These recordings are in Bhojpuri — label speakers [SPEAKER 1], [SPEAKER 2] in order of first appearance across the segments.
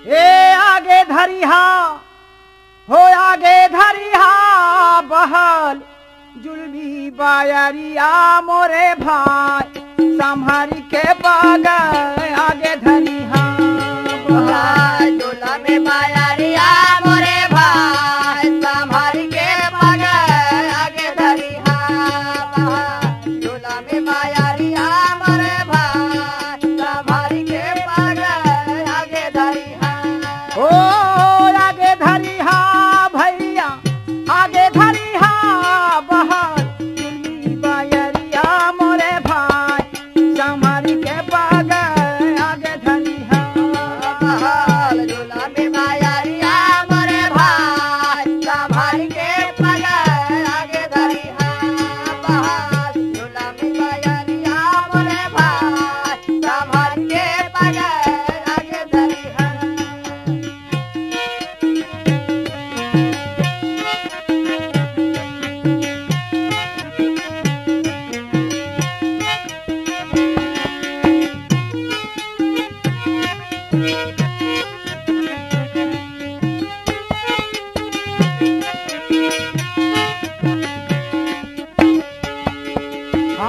[SPEAKER 1] ए आगे धरिहा हो आगे धरिहा बहल जुलमी बायरिया मोरे भाई संभारी के बगल आगे धरिहा बहल
[SPEAKER 2] जुलमी बायरिया मोरे भाई संभारी के बगल आगे धरिहा बहल जुलमी बायरिया मोरे भाई संभारी के बगल आगे धरिहा
[SPEAKER 1] ओ आगे धरिहा भैया आगे धरिहा बहल जुलमी बायरिया मोरे भाई संभारी के बगल आगे धरिहा
[SPEAKER 2] बहल जुलमी बायरिया मोरे भाई संभारी के बगल आगे धरिहा बहल जुलमी बायरिया मोरे भाई संभारी के बगल आगे धरिहा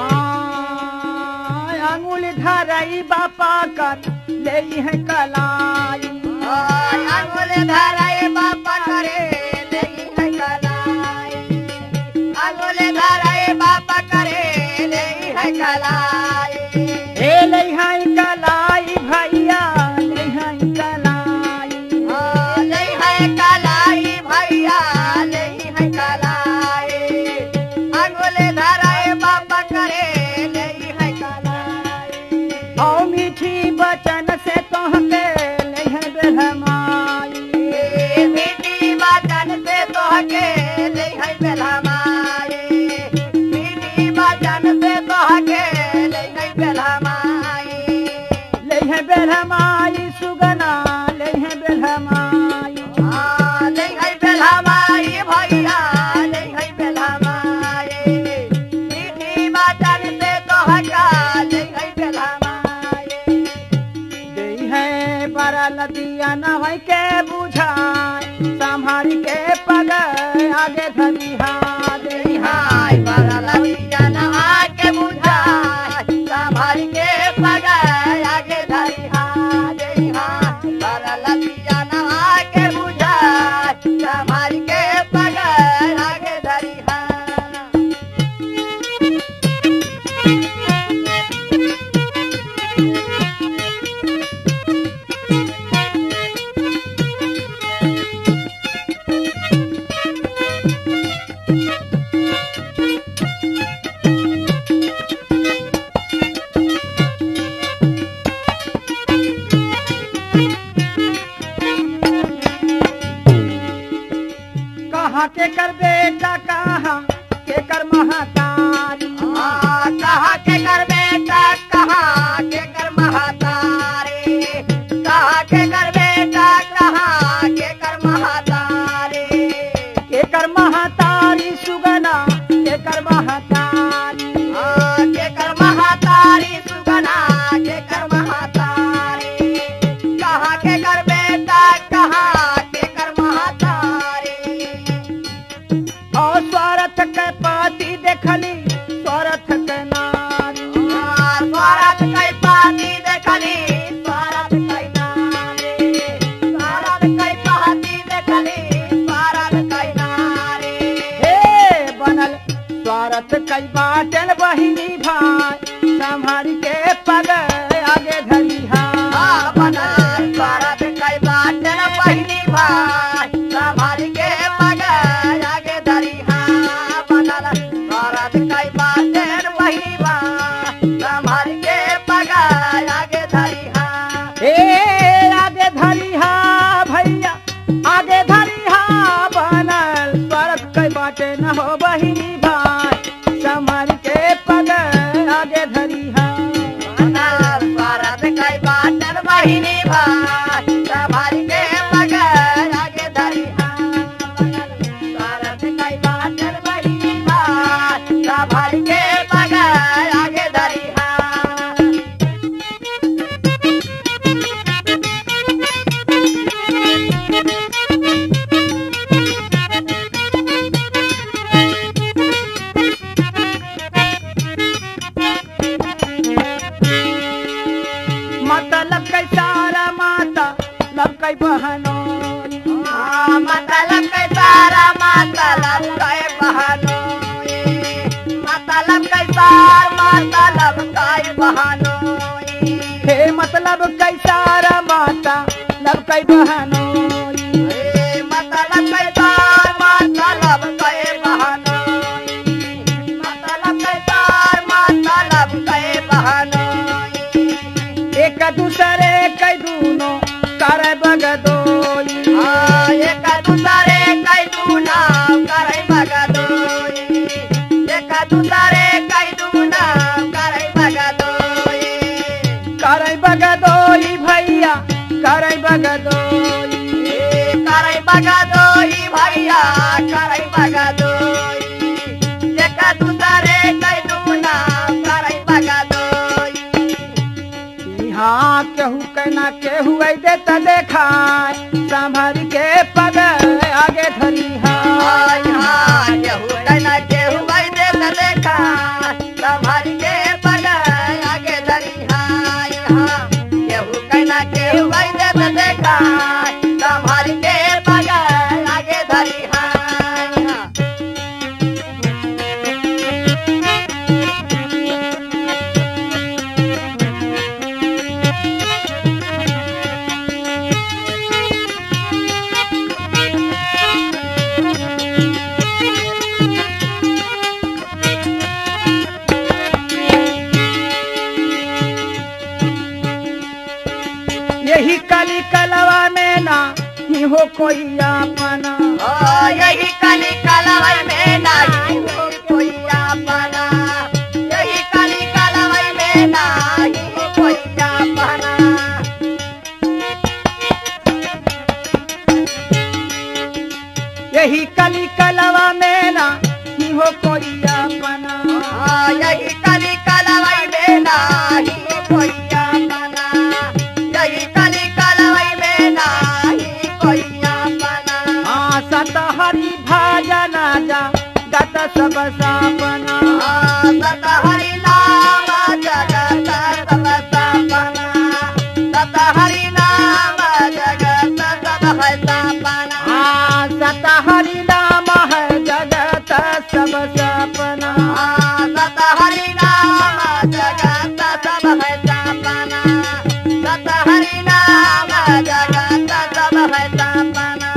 [SPEAKER 1] हाँ, अंगुल धरई बापा कर ले है कलाई
[SPEAKER 2] अंगुल धराए बापा करे लेगी है कलाई अंगुल धराए बापा करे लेगी है कलाई
[SPEAKER 1] ए ले है कलाई भैया ले है कलाई
[SPEAKER 2] ले है कलाई भैया लेगी है कलाई अंगुल धराए बापा करे लेगी है कलाई
[SPEAKER 1] और मीठी बचन से तोहके ले है बेलमाई
[SPEAKER 2] मीठी बातन से तोहके ले है बेलमाई मीठी बातन से तोहके ले है बेलमाई
[SPEAKER 1] ले है बेलमाई सुगना ले है बेलमाई
[SPEAKER 2] ले है बेलमाई भैया ले है बेलमाई मीठी बातन से तोहका ले है बेलमाई
[SPEAKER 1] दे है बड़ा लदिया नवई के बुझाए संभारी के पग आगे धरिहा दे
[SPEAKER 2] हाय बड़ा लगिया नहा के बुझा संभाल के पगाय आगे धरिहा दे हाय बड़ा लगिया नहा के बुझा संभाल के पगाय आगे धरिहा
[SPEAKER 1] कहाँ के कर बेटा कहाँ के कर महतारी
[SPEAKER 2] कहा के कर बेटा कहा के कर महातारे कहा के कर बेटा कहा के कर महातारे
[SPEAKER 1] के कर महतारी सुगना के कर महतारी
[SPEAKER 2] के कर महातारी सुगना के कर महातारी कहा के कर बेटा कहा के कर महातारी
[SPEAKER 1] और स्वार्थ के पति देखली स्वार्थ के नारी
[SPEAKER 2] स्वारथ कई पाती देखली स्वारथ कई नारी स्वारथ कई पाती देखली स्वारथ कई नारी
[SPEAKER 1] हे बनल स्वार्थ कई बाटल बहिनी भाई संभारी के पग आगे धरिहा
[SPEAKER 2] बनल स्वारथ कई बाटल बहिनी भाई संभाल के पगाय आगे धरिहा बनल स्वारथ कई बाटल बहिनी भाई संभाल के पगाय आगे धरिहा
[SPEAKER 1] ए आगे धरिहा भैया आगे धरिहा बनल स्वार्थ कई बाटे न हो बहिनी भाई संभारी के पग आगे धरिहा
[SPEAKER 2] बनल स्वारथ कई बाटल बहिनी भाई संभाल के पगाय आगे धरिहा बनल स्वारथ कई बाटल बहिनी भाई संभाल के पगाय आगे धरिहा
[SPEAKER 1] कैसारा माता लब कई बहनों
[SPEAKER 2] मतलब कैसारा मतलब कई बहनों मतलब कैसार मतलब कई बहनों
[SPEAKER 1] हे मतलब कैसारा माता लब कई बहनों
[SPEAKER 2] मतलब कैसार मतलब कई बहनों मतलब कैसार मतलब कई बहनों
[SPEAKER 1] एक दूसरे कई दूनों करे बगदोई
[SPEAKER 2] एक दूसरे कई दूना करे बगदोई एक दूसरे कई दूना करे बगदोई
[SPEAKER 1] करे बगदोई भैया करे बगदोई
[SPEAKER 2] करे बगदोई भैया करे बगदोई एक दूसरे कई दूना करे बगदोई
[SPEAKER 1] यहाँ केहू कहना केहू दे त देखा संभर के पग आगे धरी
[SPEAKER 2] हाय हाय केहू कहना केहू भाई दे त देखा संभर के पग आगे धरी हाय हां केहू कहना केहू भाई दे त देखा संभर के पग आगे धरी हाय हां
[SPEAKER 1] यही कली कलवा में ना ही हो कोई अपना
[SPEAKER 2] यही कली कलवई में नहीं हो कोई अपना यही कली कलवई में नहीं हो कोई अपना
[SPEAKER 1] यही कली कलवा में ना ही हो कोई अपना
[SPEAKER 2] यही कली कलवई में नहीं हो कोई अपना यही कली कलवई में नहीं कोई अपना
[SPEAKER 1] सत हरि भजन जा गत सब सपना
[SPEAKER 2] सत हरि नाम जगत सब सपना सत हरि नाम जगत सब है सपना
[SPEAKER 1] सत हरि नाम है जगत सब सपना
[SPEAKER 2] सत हरि नाम जगत सब है सपना सत हरि नाम जगत सब है सपना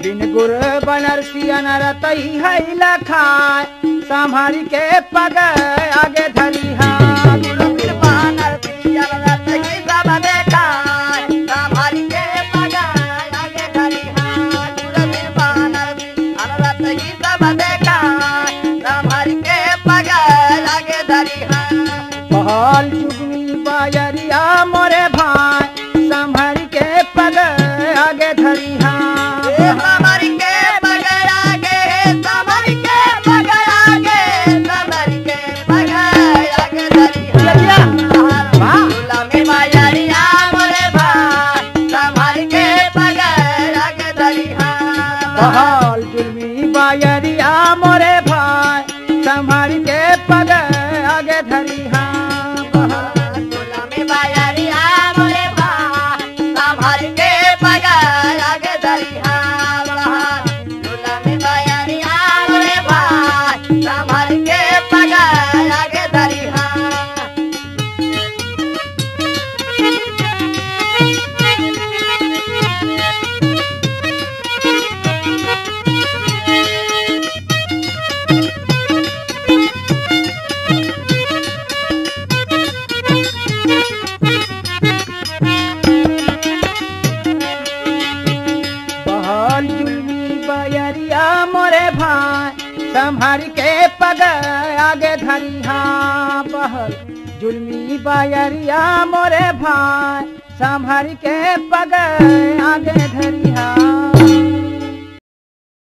[SPEAKER 1] बिन गुर बनरसी अनरत ही है लखाय संभारी के पग आगे धरी हाँ
[SPEAKER 2] गुरु कृपानर जगत ही सब देखा संभारी के पग आगे धरी हाँ गुरु कृपानर अनरत ही सब देखा संभारी के पग आगे धरी हाँ
[SPEAKER 1] पहल जुगनी बायरिया मोरे भाई संभारी के पग आगे धरी हाँ
[SPEAKER 2] समर के बगैर आगे समर के बगैर आगे समर के बगैर आगे दरिया झूला में बाजरिया मोरे भाई समर के बगैर आगे दरिया
[SPEAKER 1] पहल जुगनी बायरिया मोरे भाई संभारी के पग आगे धरी हाँ
[SPEAKER 2] झूला में बाजरिया मोरे भाई समर के बगैर आगे दरिया झूला में बाजरिया मोरे भाई समर के बगैर आगे दरिया
[SPEAKER 1] पहल जुगनी बायरिया मोरे भाई संभारी के पग आगे धरी हाँ बहल जुलमी बायरिया मोरे भाई संभारी के पग आगे धरी हाँ